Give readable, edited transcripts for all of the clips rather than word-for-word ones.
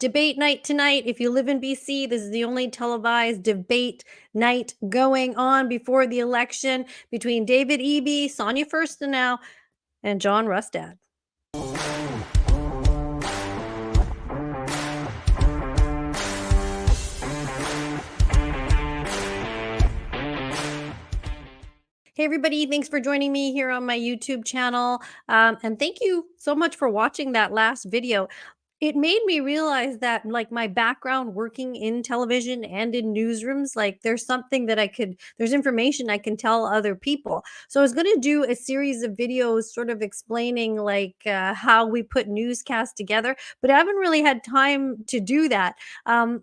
debate night tonight. If you live in BC, this is the only televised debate night going on before the election between David Eby, Sonia Furstenau, and John Rustad. Hey everybody, thanks for joining me here on my YouTube channel. And thank you so much for watching that last video. It made me realize that like my background working in television and in newsrooms, like there's something that there's information I can tell other people. So I was going to do a series of videos sort of explaining like how we put newscasts together, but I haven't really had time to do that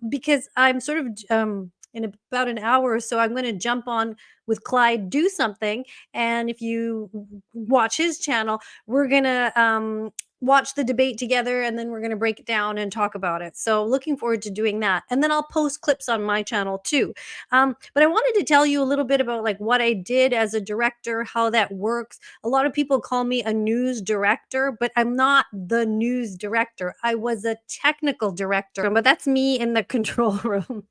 because I'm sort of in about an hour or so, I'm going to jump on with Clyde, do something. And if you watch his channel, we're going to watch the debate together, and then we're going to break it down and talk about it. So looking forward to doing that. And then I'll post clips on my channel too. But I wanted to tell you a little bit about like what I did as a director, how that works. A lot of people call me a news director, but I'm not the news director. I was a technical director, but that's me in the control room.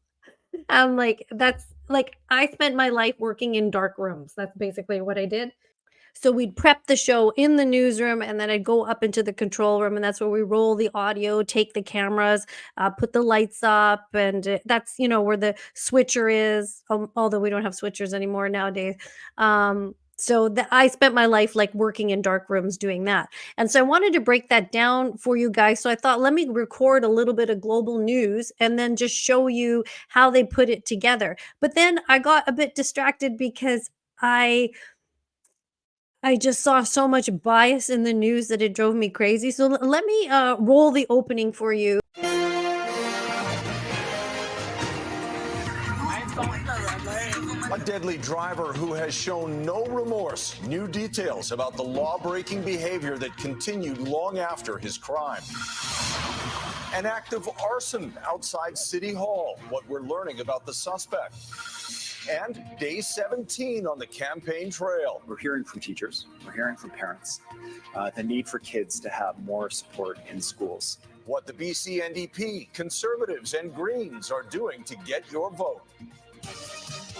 I spent my life working in dark rooms. That's basically what I did. So we'd prep the show in the newsroom, and then I'd go up into the control room, and that's where we roll the audio, take the cameras, put the lights up, and that's where the switcher is. Although we don't have switchers anymore nowadays. So I spent my life like working in dark rooms doing that. And so I wanted to break that down for you guys. So I thought, let me record a little bit of global news and then just show you how they put it together. But then I got a bit distracted because I just saw so much bias in the news that it drove me crazy. So let me roll the opening for you. A deadly driver who has shown no remorse. New details about the law-breaking behavior that continued long after his crime. An act of arson outside City Hall. What we're learning about the suspect. And day 17 on the campaign trail. We're hearing from teachers, we're hearing from parents, the need for kids to have more support in schools. What the BC NDP, Conservatives, and Greens are doing to get your vote.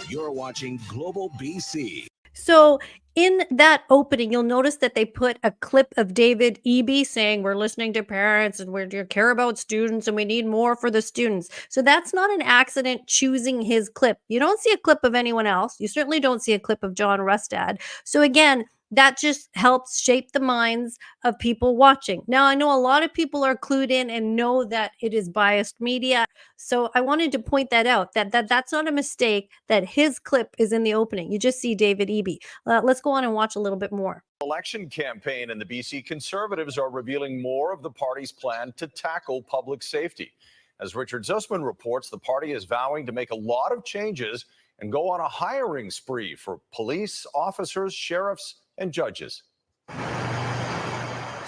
You're watching Global BC. So in that opening, you'll notice that they put a clip of David Eby saying we're listening to parents and we care about students and we need more for the students. So that's not an accident choosing his clip. You don't see a clip of anyone else. You certainly don't see a clip of John Rustad. So again, that just helps shape the minds of people watching. Now, I know a lot of people are clued in and know that it is biased media. So I wanted to point that out, that's not a mistake, that his clip is in the opening. You just see David Eby. Let's go on and watch a little bit more. Election campaign, and the BC Conservatives are revealing more of the party's plan to tackle public safety. As Richard Zussman reports, the party is vowing to make a lot of changes and go on a hiring spree for police officers, sheriffs, and judges.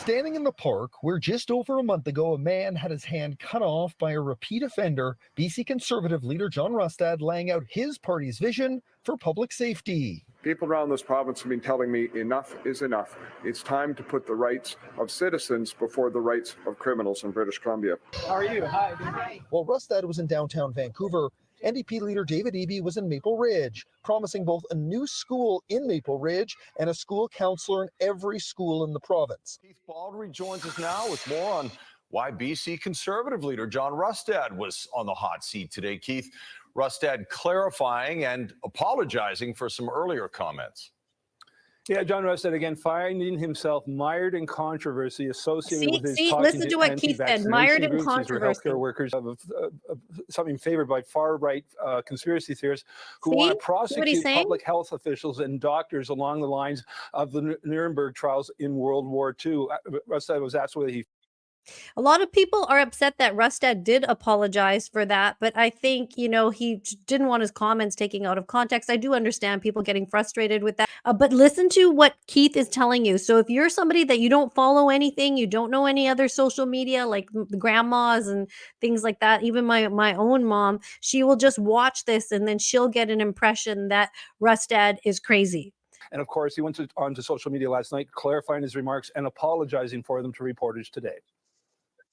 Standing in the park where just over a month ago a man had his hand cut off by a repeat offender, BC Conservative leader John Rustad laying out his party's vision for public safety. People around this province have been telling me enough is enough. It's time to put the rights of citizens before the rights of criminals in British Columbia. How are you? Hi. While Rustad was in downtown Vancouver, NDP leader David Eby was in Maple Ridge, promising both a new school in Maple Ridge and a school counselor in every school in the province. Keith Baldrey joins us now with more on why BC Conservative leader John Rustad was on the hot seat today. Keith, Rustad clarifying and apologizing for some earlier comments. Yeah, John Rustad again finding himself mired in controversy associated with his talking listen to what Keith said, mired in controversy. Healthcare workers of something favored by far-right conspiracy theorists who want to prosecute public health officials and doctors along the lines of the Nuremberg trials in World War II. Rustad was asked whether he... A lot of people are upset that Rustad did apologize for that, but I think, he didn't want his comments taken out of context. I do understand people getting frustrated with that, but listen to what Keith is telling you. So if you're somebody that you don't follow anything, you don't know any other social media, like the grandmas and things like that, even my own mom, she will just watch this and then she'll get an impression that Rustad is crazy. And of course, he went onto social media last night, clarifying his remarks and apologizing for them to reporters today.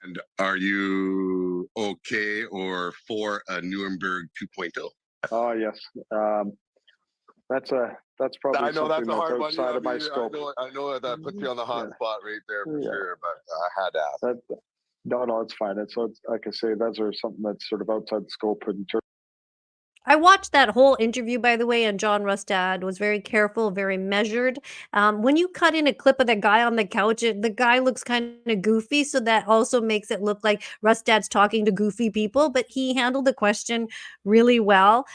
And are you okay or for a Nuremberg 2.0? Oh yes, that's probably I know that's something a that's hard one. outside of my scope. I know that puts you on the hot Yeah. spot right there for Yeah. sure, but I had to ask. No, it's fine. It's like I say, those are something that's sort of outside the scope in terms. I watched that whole interview, by the way, and John Rustad was very careful, very measured. When you cut in a clip of the guy on the couch, the guy looks kind of goofy, so that also makes it look like Rustad's talking to goofy people, but he handled the question really well.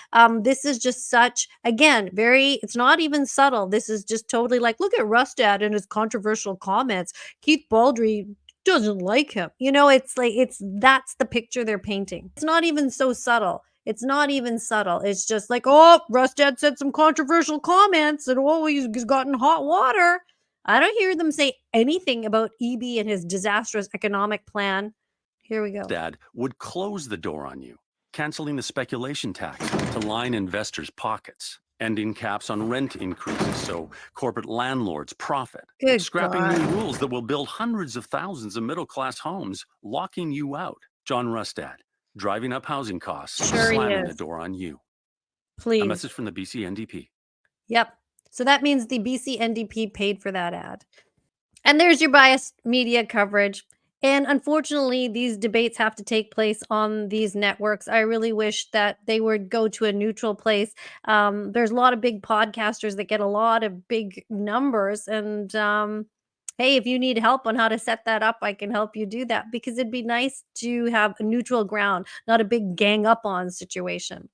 This is just such, again, it's not even subtle. This is just totally like, look at Rustad and his controversial comments. Keith Baldrey doesn't like him. It's like, that's the picture they're painting. It's not even so subtle. It's not even subtle. It's just like, oh, Rustad said some controversial comments and oh, he's gotten hot water. I don't hear them say anything about EB and his disastrous economic plan. Here we go. Dad would close the door on you, canceling the speculation tax to line investors' pockets, ending caps on rent increases so corporate landlords profit, scrapping new rules that will build hundreds of thousands of middle-class homes, locking you out. John Rustad, driving up housing costs, slamming the door on you. Please. A message from the BC NDP. Yep. So that means the BC NDP paid for that ad. And there's your biased media coverage. And unfortunately, these debates have to take place on these networks. I really wish that they would go to a neutral place. There's a lot of big podcasters that get a lot of big numbers. And hey, if you need help on how to set that up, I can help you do that, because it'd be nice to have a neutral ground, not a big gang up on situation.